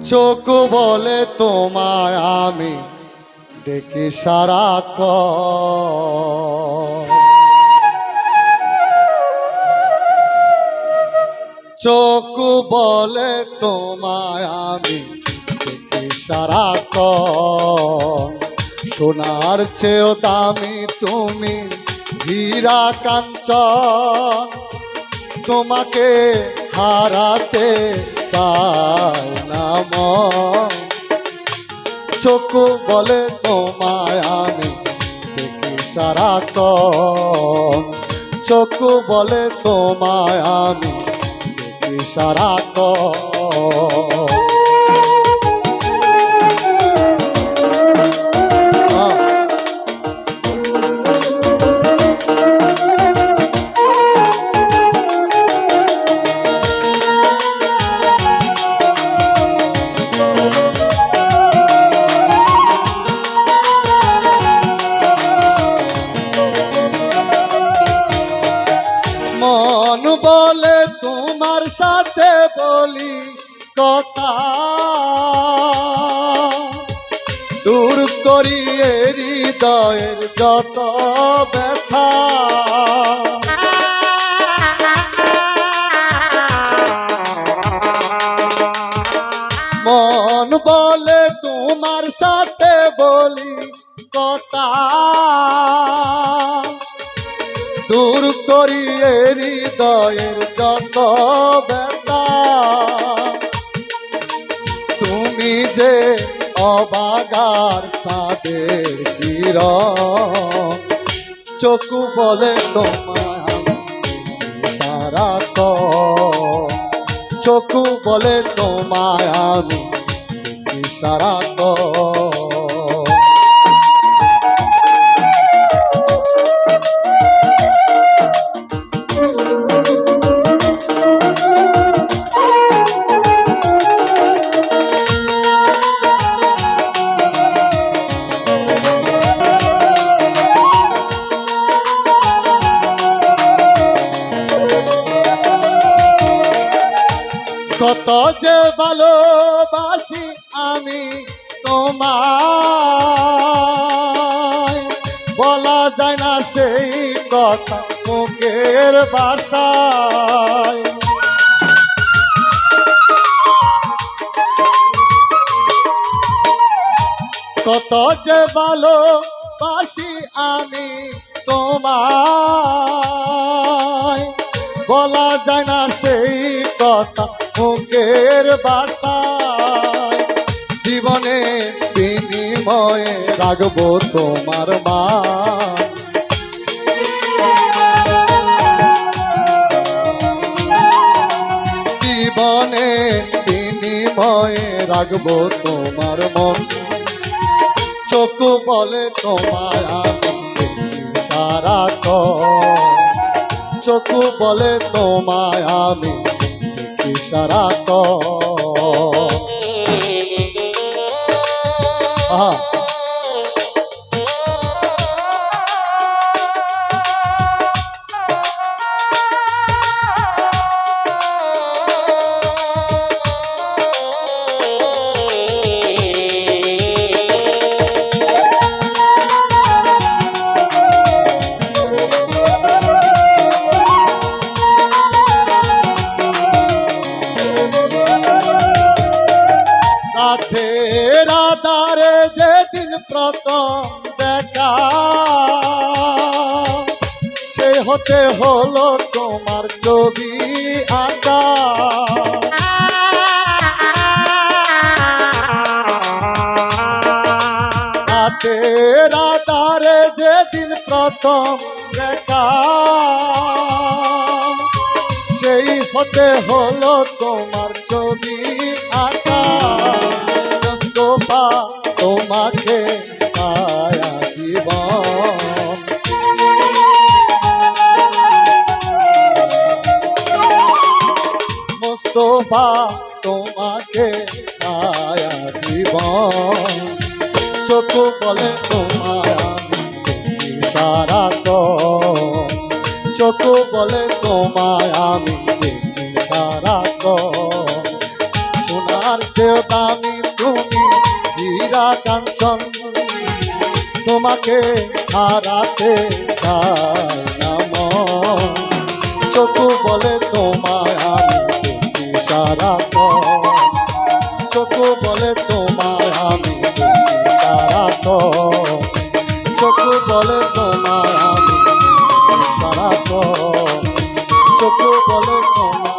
চোখ বলে তোমায় আমি দেখি সারাক্ষণ। চোখ বলে তোমায় আমি দেখি সারাক্ষণ। সোনার চেয়েও দামি তুমি হীরা কাঞ্চন। তোমাকে হারাতে চাই না মন। চোখ বলে তোমায় আমি দেখি সারাক্ষণ। চোখ বলে তোমায় আমি দেখি সারাক্ষণ। মন বলে তোমার সাথে বলি কথা, দূর করিয়ে হৃদয়ের যত ব্যথা। মন বলে তোমার সাথে বলি কথা, দূর করিয়ে হৃদয়ের যত ব্যথা। তুমি যে অবাগার চাঁদের কিরণ। চোখ বলে তোমায় সারাক্ষণ। চোখ বলে তোমায় আমি সারাক্ষণ। কত যে ভালোবাসি আমি তোমায়, বলা যায় না সেই কথা মুখের ভাষায়। কত যে ভালোবাসি আমি তোমায়, বলা যায় না সেই কথা মুখের ভাষায়। জীবনে বিনিময়ে রাখবো তোমার মান। জীবনে বিনিময়ে রাখবো তোমার মন। চোখ বলে তোমায় আমি সারাক্ষণ। চোখ বলে তোমায় আমি সারাক্ষণ। রাতের আধারে যেদিন প্রথম দেখা, সে হতে হলো তোমার ছবি আঁকা। রাতের আধারে যেদিন প্রথম দেখা, সেই হতে হলো তোমার ছবি আঁকা। তোমাকে সারা জীবন। মোস্তফা তোমাকে সারা জীবন। চোখ বলে তোমায় আমি সারাক্ষণ। চোখ বলে তোমায় আমি সারাক্ষণ। সোনার চেয়েও দামি তুমি হীরা কাঞ্চন, তোমাকে হারাতে চাই না মন। চোখ বলে তোমায় আমি দেখি সারাক্ষণ, চোখ বলে তোমায় আমি দেখি সারাক্ষণ, চোখ বলে তোমায় আমি দেখি সারাক্ষণ, চোখ বলে তোমায়